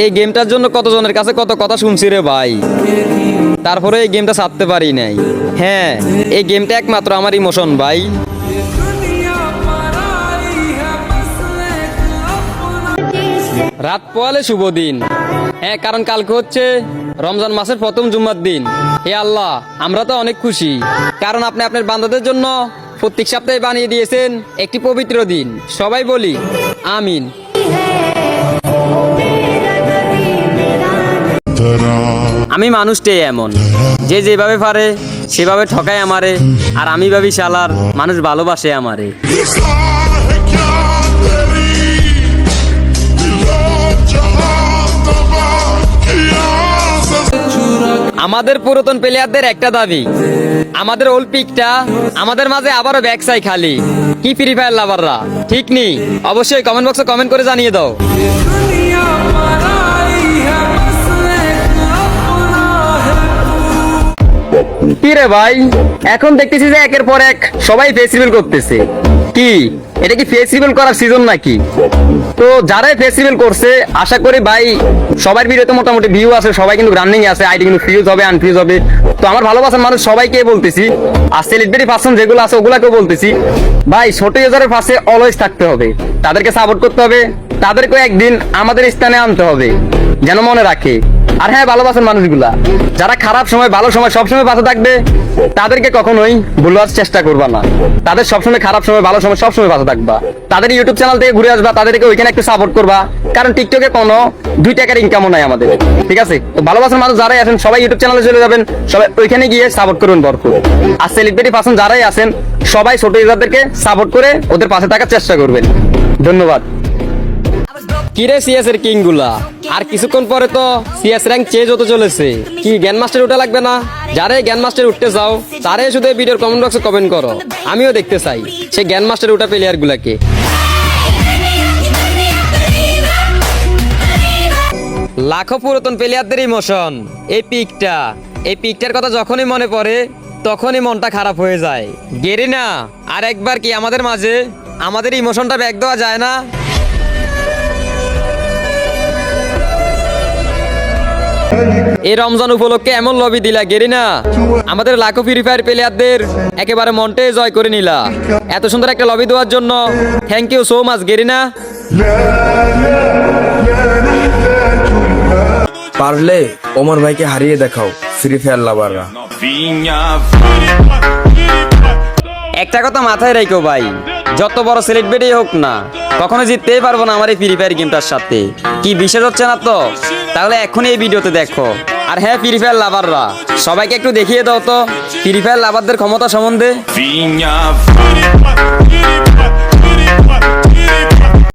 এই গেমটার জন্য কতজনের কাছে কত কথা শুনছি রে ভাই, তারপরে এই গেমটা ছাড়তে পারি নাই। হ্যাঁ, এই গেমটা একমাত্র আমার ইমোশন ভাই। রাত পোয়ালে শুভ দিন। হ্যাঁ, কারণ কালকে হচ্ছে রমজান মাসের প্রথম জুম্মার দিন। হে আল্লাহ, আমরা তো অনেক খুশি, কারণ আপনি আপনার বান্দাদের জন্য প্রত্যেক সপ্তাহে বানিয়ে দিয়েছেন একটি পবিত্র দিন। সবাই বলি আমিন। আমি মানুষটাই এমন যে যেভাবে পারে সেভাবে ঠকায় আমারে, আর আমি ভাবি শালার মানুষ ভালোবাসে আমারে। আমাদের পুরাতন প্লেয়ারদের একটা দাবি, আমাদের ওল্ড পিকটা আমাদের মাঝে আবারও ব্যাক চাই খালি। কি ফ্রি ফায়ার লাভাররা ঠিক নেই? অবশ্যই কমেন্ট বক্সে কমেন্ট করে জানিয়ে দাও। কি রে ভাই, এখন দেখতেছি যে একের পর এক সবাই ফেস রিভিল করতেছে। কি এটা কি ফেস রিভিল করার সিজন নাকি? তো যারাই ফেস রিভিল করছে, আশা করি ভাই সবার ভিডিওতে মোটামুটি ভিউ আছে, সবাই কিন্তু রানিং আছে, আইডি কিন্তু ফিউজ হবে আনফিউজ হবে। তো আমার ভালোবাসার মানুষ সবাইকে বলতেছি, আর সেলিব্রিটি পার্সন যেগুলো আছে ওগুলাকেও বলতেছি, ভাই ছোট ইউজারের পাশে অলওয়েজ থাকতে হবে, তাদেরকে সাপোর্ট করতে হবে, তাদেরকে একদিন আমাদের স্থানে আনতে হবে, যেন মনে রাখে। আর হ্যাঁ, ভালোবাসার মানুষগুলা যারা খারাপ সময় ভালো সময় সবসময় পাশে থাকবে, তাদেরকে কখনোই ভুলার চেষ্টা করবা না। তাদের সবসময় খারাপ সময় ভালো সময় সবসময় পাশে থাকবা, তাদের ইউটিউব চ্যানেল থেকে ঘুরে আসবা, তাদেরকে ওইখানে একটু সাপোর্ট করবা, কারণ টিকটকে কোনো 2 টাকার ইনকামও নাই আমাদের, ঠিক আছে? তো ভালোবাসার মানুষ যারাই আছেন সবাই ইউটিউব চ্যানেলে চলে যাবেন, সবাই ওইখানে গিয়ে সাপোর্ট করবেন ভরপুর। আর সেলিব্রিটি পার্সন যারাই আছেন সবাই ছোট ইউজারদেরকে সাপোর্ট করে ওদের পাশে থাকার চেষ্টা করবেন। ধন্যবাদ। কিরে সিএস এর কিং গুলা, আর কিছুক্ষণ পরে তো সিএস র্যাঙ্ক চেঞ্জ হতে চলেছে। কি গ্র্যান্ড মাস্টার উঠা লাগবে না? যারাই গ্র্যান্ড মাস্টার উঠতে চাও তারাই শুধু ভিডিওর কমেন্ট বক্সে কমেন্ট করো, আমিও দেখতে চাই সেই গ্র্যান্ড মাস্টার উঠা প্লেয়ার গুলাকে। লাখো পুরাতন প্লেয়ারদের ইমোশন এই পিকটার কথা যখনই মনে পড়ে তখনই মনটা খারাপ হয়ে যায়। গেরিনা, আর একবার কি আমাদের মাঝে আমাদের ইমোশনটা ব্যাক দেওয়া যায় না? এই রমজান উপলক্ষে এমন লবি দিলা গেরিনা, আমাদের লাখো ফ্রি ফায়ার প্লেয়ারদের একেবারে মনটে জয় করে নিলা। এত সুন্দর একটা লবি দেওয়ার জন্য থ্যাংক ইউ সো মাচ গেরিনা। পারলে ওমর ভাইকে হারিয়ে দেখাও ফ্রি ফায়ার লাভাররা। একটা কথা মাথায় রেখো ভাই, যত বড় সেলিব্রিটি হোক না, কখনো জিততেই পারবো না আমার এই ফ্রি ফায়ার গেমটার সাথে। কি বিশ্বাস হচ্ছে না তো? তাহলে এখনই এই ভিডিওতে দেখো। আর হ্যাঁ, ফ্রি ফায়ার লাভাররা সবাইকে একটু দেখিয়ে দাও তো ফ্রি ফায়ার লাভারদের ক্ষমতা সম্বন্ধে।